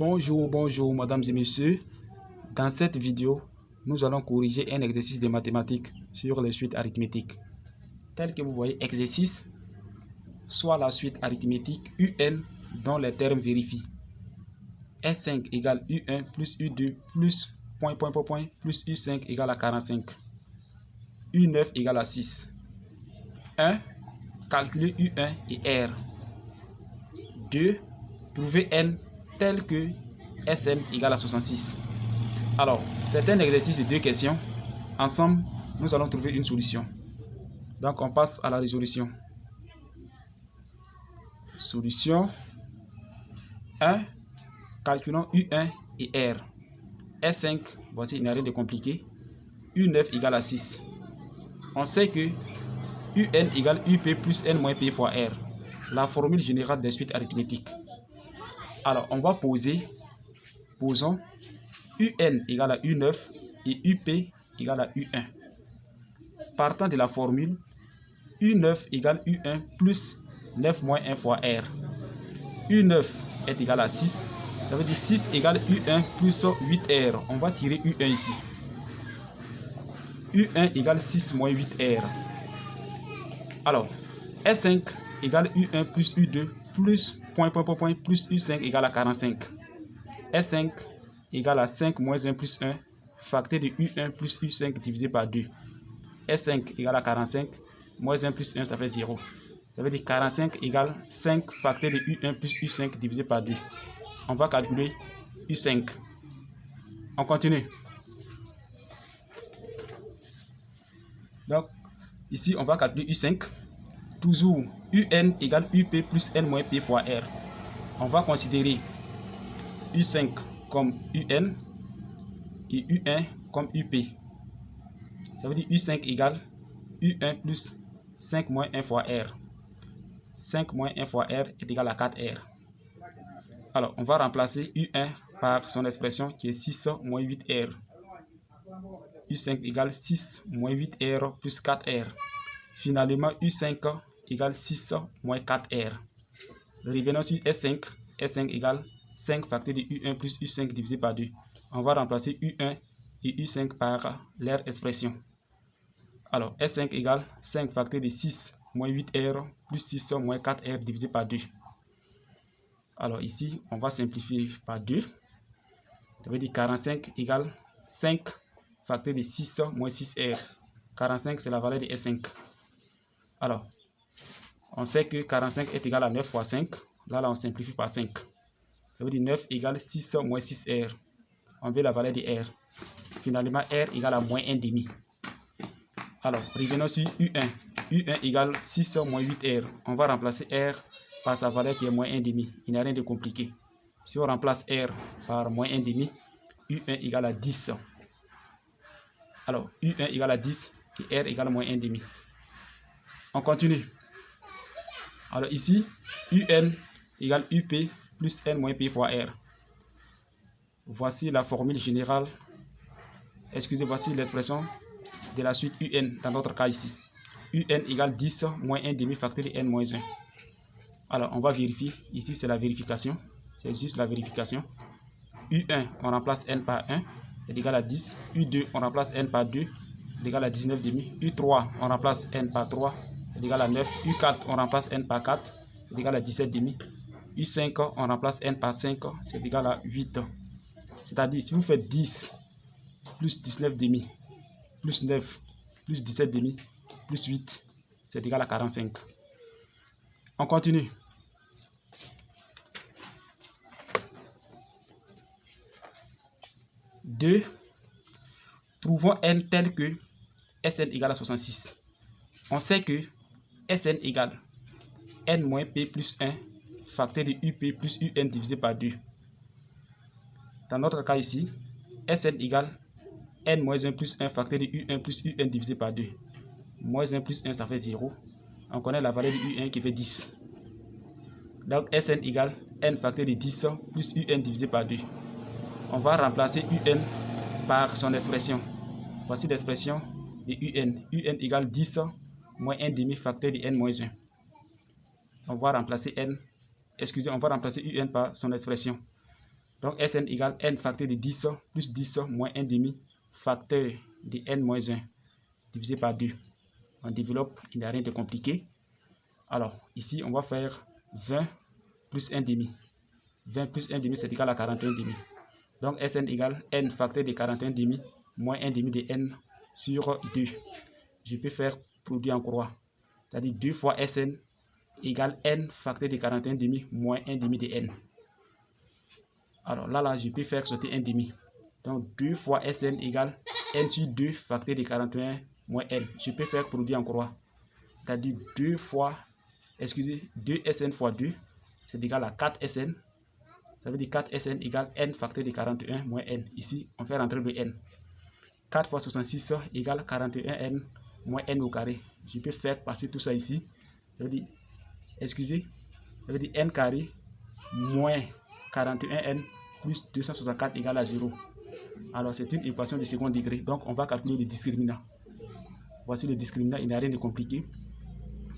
Bonjour mesdames et messieurs. Dans cette vidéo, nous allons corriger un exercice de mathématiques sur les suites arithmétiques. Tel que vous voyez, exercice, soit la suite arithmétique UN dont les termes vérifient. S5 égale U1 plus U2 plus plus U5 égale à 45. U9 égale à 6. 1. Calculer U1 et R. 2. Trouver N tel que Sn égale à 66. Alors, c'est un exercice de deux questions. Ensemble, nous allons trouver une solution. Donc, on passe à la résolution. Solution 1. Calculons U1 et R. S5, voici, il n'y a rien de compliqué. U9 égale à 6. On sait que UN égale UP plus N moins P fois R. La formule générale des suites arithmétiques. Alors, on va posons UN égale à U9 et UP égale à U1. Partant de la formule, U9 égale U1 plus 9 moins 1 fois R. U9 est égal à 6. Ça veut dire 6 égale U1 plus 8R. On va tirer U1 ici. U1 égale 6 moins 8R. Alors, S5 égale U1 plus U2 plus plus U5 égale à 45. S5 égale à 5 moins 1 plus 1 facteur de U1 plus U5 divisé par 2. S5 égale à 45, moins 1 plus 1, ça fait 0. Ça veut dire 45 égale 5 facteur de U1 plus U5 divisé par 2. On va calculer U5. On continue. Donc, ici, on va calculer U5. Toujours, UN égale UP plus N moins P fois R. On va considérer U5 comme UN et U1 comme UP. Ça veut dire U5 égale U1 plus 5 moins 1 fois R. 5 moins 1 fois R est égal à 4R. Alors, on va remplacer U1 par son expression qui est 6 moins 8R. U5 égale 6 moins 8R plus 4R. Finalement, U5 égale 6 moins 4R. Revenons sur S5. S5 égale 5 facteur de U1 plus U5 divisé par 2. On va remplacer U1 et U5 par leur expression. Alors, S5 égale 5 facteur de 6 moins 8R plus 6 moins 4R divisé par 2. Alors ici, on va simplifier par 2. Ça veut dire 45 égale 5 facteur de 6 moins 6R. 45, c'est la valeur de S5. Alors, on sait que 45 est égal à 9 fois 5. Là, on simplifie par 5. Ça veut dire 9 égale 6 moins 6R. On veut la valeur de R. Finalement, R égale à moins 1,5. Alors, revenons sur U1. U1 égale 6 moins 8R. On va remplacer R par sa valeur qui est moins 1,5. Il n'y a rien de compliqué. Si on remplace R par moins 1,5, U1 égale à 10. Alors, U1 égale à 10 et R égale à moins 1,5. On continue. Alors ici, UN égale UP plus N moins P fois R. Voici la formule générale. Excusez, voici l'expression de la suite UN dans notre cas ici. UN égale 10 moins 1,5 facteur de N moins 1. Alors, on va vérifier. Ici, c'est la vérification. C'est juste la vérification. U1, on remplace N par 1, est égal à 10. U2, on remplace N par 2, est égal à 19,5. U3, on remplace N par 3, est égal à 9. U4, on remplace N par 4, est égal à 17,5. U5, on remplace N par 5, c'est égal à 8. C'est-à-dire, si vous faites 10 plus 19,5 plus 9 plus 17,5 plus 8, c'est égal à 45. On continue. Deux. Trouvons N tel que Sn égale à 66. On sait que Sn égale N moins P plus 1 facteur de UP plus UN divisé par 2. Dans notre cas ici, Sn égale N moins 1 plus 1 facteur de U1 plus UN divisé par 2. Moins 1 plus 1, ça fait 0. On connaît la valeur de U1 qui fait 10. Donc Sn égale N facteur de 10 plus UN divisé par 2. On va remplacer UN par son expression. Voici l'expression de UN. UN égale 10 moins 1,5 facteur de N moins 1. On va remplacer N. Excusez, on va remplacer UN par son expression. Donc Sn égale n facteur de 10 plus 10 moins 1 demi facteur de n moins 1 divisé par 2. On développe, il n'y a rien de compliqué. Alors ici, on va faire 20 plus 1 demi. 20 plus 1 demi, c'est égal à 41 demi. Donc Sn égale n facteur de 41 demi moins 1 demi de n sur 2. Je peux faire produit en croix. C'est-à-dire 2 fois Sn égale n facteur de 41 demi moins 1 demi de n. Alors là, je peux faire sauter 1 demi. Donc 2 fois Sn égale n sur 2 facteur de 41 moins n. Je peux faire produit en croix. C'est-à-dire 2 fois, 2 Sn fois 2, c'est égal à 4 Sn. Ça veut dire 4 Sn égale n facteur de 41 moins n. Ici, on fait rentrer le n. 4 fois 66 égale 41n moins n au carré. Je peux faire passer tout ça ici. Ça veut dire, ça veut dire n carré moins 41n plus 264 égale à 0. Alors, c'est une équation de second degré. Donc, on va calculer le discriminant. Voici le discriminant, il n'y a rien de compliqué.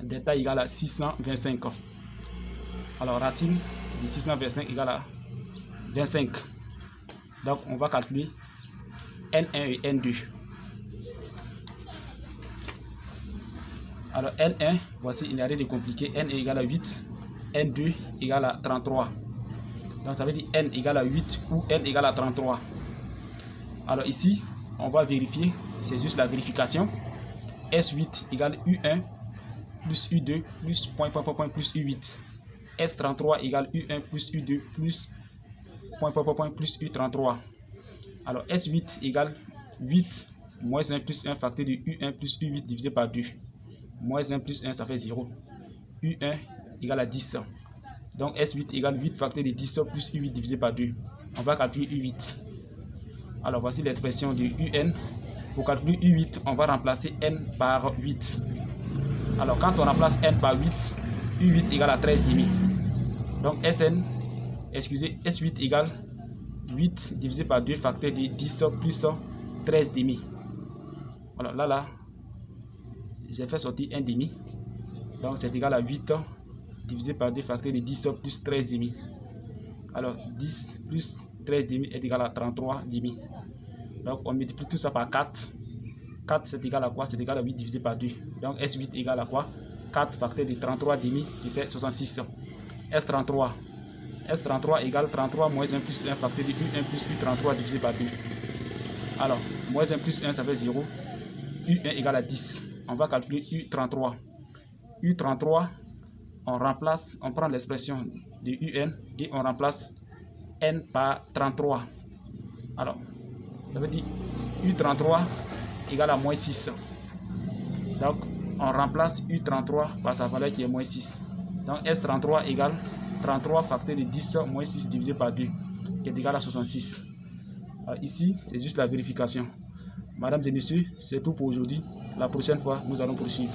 Delta égale à 625. Alors, racine de 625 égale à 25. Donc, on va calculer N1 et N2. Alors, N1, voici, il n'y a rien de compliqué. N est égal à 8. N2 égale à 33. Donc, ça veut dire N égale à 8 ou N égale à 33. Alors, ici, on va vérifier. C'est juste la vérification. S8 égale U1 plus U2 plus point plus U8. S33 égale U1 plus U2 plus point plus U33. Alors S8 égale 8 moins 1 plus 1 facteur de U1 plus U8 divisé par 2. Moins 1 plus 1, ça fait 0. U1 égale à 10. Donc S8 égale 8 facteur de 10 plus U8 divisé par 2. On va calculer U8. Alors voici l'expression de UN. Pour calculer U8, on va remplacer N par 8. Alors quand on remplace N par 8, U8 égale à 13 demi. Donc S8 égale 8 divisé par 2 facteur de 10 plus 13 demi. Alors là, j'ai fait sortir 1 demi. Donc c'est égal à 8 divisé par 2 facteur de 10 plus 13 demi. Alors 10 plus 13 demi est égal à 33 demi. Donc on multiplie tout ça par 4. 4 c'est égal à quoi? C'est égal à 8 divisé par 2. Donc S8 égale à quoi? 4 facteur de 33 demi qui fait 66. S33 égale 33 moins 1 plus 1 facteur de U1 plus U33 divisé par 2. Alors, moins 1 plus 1, ça fait 0. U1 égale à 10. On va calculer U33. U33, on prend l'expression de UN et on remplace N par 33. Alors, ça veut dire U33 égale à moins 6. Donc, on remplace U33 par sa valeur qui est moins 6. Donc, S33 égale 33 facteur de 10 moins 6 divisé par 2, qui est égal à 66. Alors ici, c'est juste la vérification. Mesdames et messieurs, c'est tout pour aujourd'hui. La prochaine fois, nous allons poursuivre.